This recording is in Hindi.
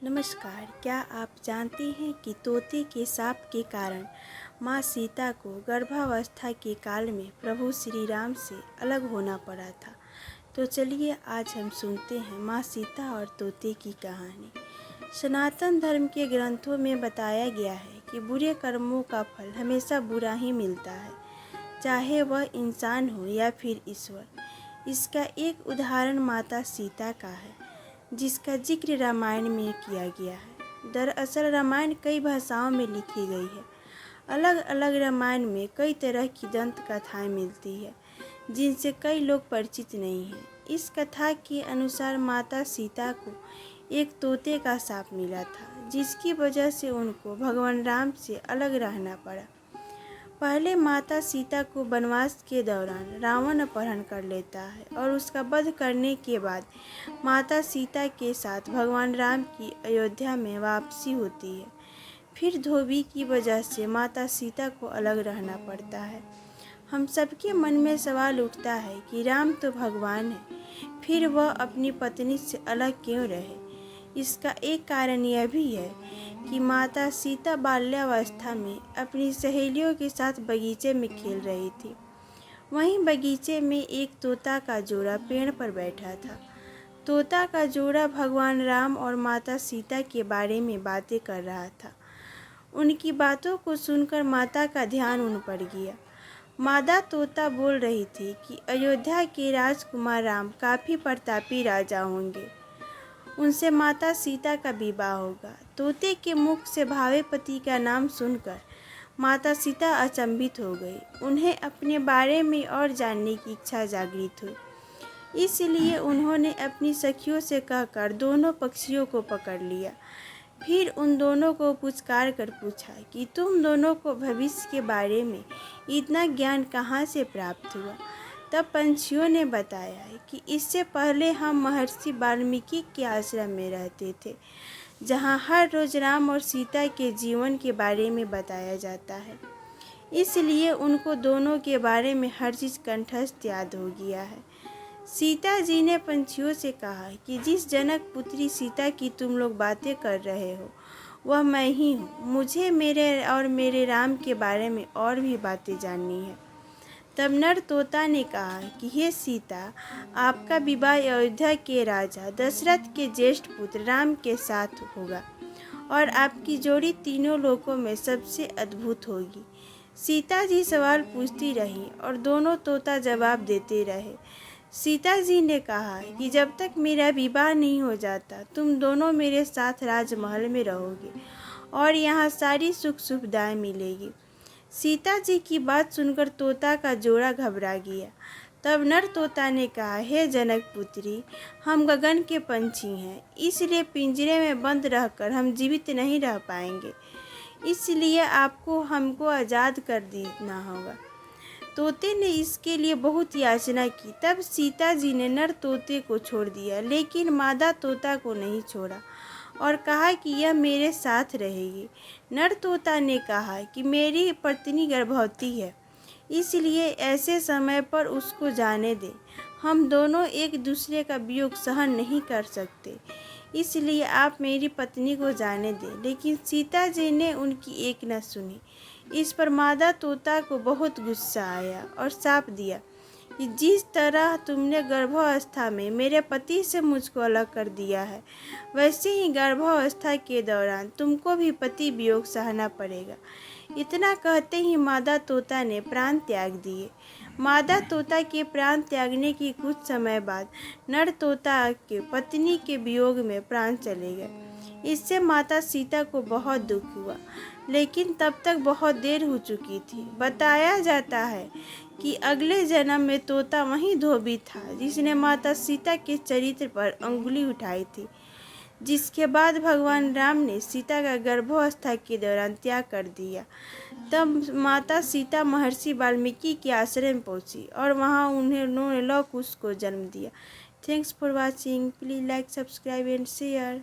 नमस्कार। क्या आप जानते हैं कि तोते के शाप के कारण माँ सीता को गर्भावस्था के काल में प्रभु श्री राम से अलग होना पड़ा था। तो चलिए आज हम सुनते हैं माँ सीता और तोते की कहानी। सनातन धर्म के ग्रंथों में बताया गया है कि बुरे कर्मों का फल हमेशा बुरा ही मिलता है, चाहे वह इंसान हो या फिर ईश्वर। इसका एक उदाहरण माता सीता का है, जिसका जिक्र रामायण में किया गया है। दरअसल रामायण कई भाषाओं में लिखी गई है। अलग अलग रामायण में कई तरह की दंत कथाएँ मिलती है, जिनसे कई लोग परिचित नहीं हैं। इस कथा के अनुसार माता सीता को एक तोते का शाप मिला था, जिसकी वजह से उनको भगवान राम से अलग रहना पड़ा। पहले माता सीता को वनवास के दौरान रावण अपहरण कर लेता है और उसका वध करने के बाद माता सीता के साथ भगवान राम की अयोध्या में वापसी होती है। फिर धोबी की वजह से माता सीता को अलग रहना पड़ता है। हम सबके मन में सवाल उठता है कि राम तो भगवान है, फिर वह अपनी पत्नी से अलग क्यों रहे। इसका एक कारण यह भी है कि माता सीता बाल्यावस्था में अपनी सहेलियों के साथ बगीचे में खेल रही थी। वहीं बगीचे में एक तोता का जोड़ा पेड़ पर बैठा था। तोता का जोड़ा भगवान राम और माता सीता के बारे में बातें कर रहा था। उनकी बातों को सुनकर माता का ध्यान उन पर गया। मादा तोता बोल रही थी कि अयोध्या के राजकुमार राम काफ़ी प्रतापी राजा होंगे, उनसे माता सीता का विवाह होगा। तोते के मुख से भावे पति का नाम सुनकर माता सीता अचंभित हो गई। उन्हें अपने बारे में और जानने की इच्छा जागृत हुई। इसलिए उन्होंने अपनी सखियों से कहकर दोनों पक्षियों को पकड़ लिया। फिर उन दोनों को पुचकार कर पूछा कि तुम दोनों को भविष्य के बारे में इतना ज्ञान कहाँ से प्राप्त हुआ। तब पंछियों ने बताया कि इससे पहले हम महर्षि वाल्मीकि के आश्रम में रहते थे, जहाँ हर रोज राम और सीता के जीवन के बारे में बताया जाता है। इसलिए उनको दोनों के बारे में हर चीज़ कंठस्थ याद हो गया है। सीता जी ने पंछियों से कहा कि जिस जनक पुत्री सीता की तुम लोग बातें कर रहे हो, वह मैं ही हूँ। मुझे मेरे और मेरे राम के बारे में और भी बातें जाननी है। तब नर तोता ने कहा कि हे सीता, आपका विवाह अयोध्या के राजा दशरथ के ज्येष्ठ पुत्र राम के साथ होगा और आपकी जोड़ी तीनों लोकों में सबसे अद्भुत होगी। सीता जी सवाल पूछती रही और दोनों तोता जवाब देते रहे। सीता जी ने कहा कि जब तक मेरा विवाह नहीं हो जाता, तुम दोनों मेरे साथ राजमहल में रहोगे और यहाँ सारी सुख सुविधाएं मिलेगी। सीता जी की बात सुनकर तोता का जोड़ा घबरा गया। तब नर तोता ने कहा, हे जनक पुत्री, हम गगन के पंछी हैं, इसलिए पिंजरे में बंद रहकर हम जीवित नहीं रह पाएंगे। इसलिए आपको हमको आज़ाद कर देना होगा। तोते ने इसके लिए बहुत याचना की। तब सीता जी ने नर तोते को छोड़ दिया, लेकिन मादा तोता को नहीं छोड़ा और कहा कि यह मेरे साथ रहेगी। नर तोता ने कहा कि मेरी पत्नी गर्भवती है, इसलिए ऐसे समय पर उसको जाने दे। हम दोनों एक दूसरे का वियोग सहन नहीं कर सकते, इसलिए आप मेरी पत्नी को जाने दें। लेकिन सीता जी ने उनकी एक न सुनी। इस पर मादा तोता को बहुत गुस्सा आया और शाप दिया कि जिस तरह तुमने गर्भावस्था में मेरे पति से मुझको अलग कर दिया है, वैसे ही गर्भावस्था के दौरान तुमको भी पति वियोग सहना पड़ेगा। इतना कहते ही मादा तोता ने प्राण त्याग दिए। मादा तोता के प्राण त्यागने की कुछ समय बाद नर तोता के पत्नी के वियोग में प्राण चले गए। इससे माता सीता को बहुत दुख हुआ, लेकिन तब तक बहुत देर हो चुकी थी। बताया जाता है कि अगले जन्म में तोता वही धोबी था जिसने माता सीता के चरित्र पर अंगुली उठाई थी, जिसके बाद भगवान राम ने सीता का गर्भावस्था के दौरान त्याग कर दिया। तब माता सीता महर्षि वाल्मीकि के आश्रम में पहुंची और वहां उन्होंने लव कुश को जन्म दिया। Thanks for watching. Please like, subscribe and share.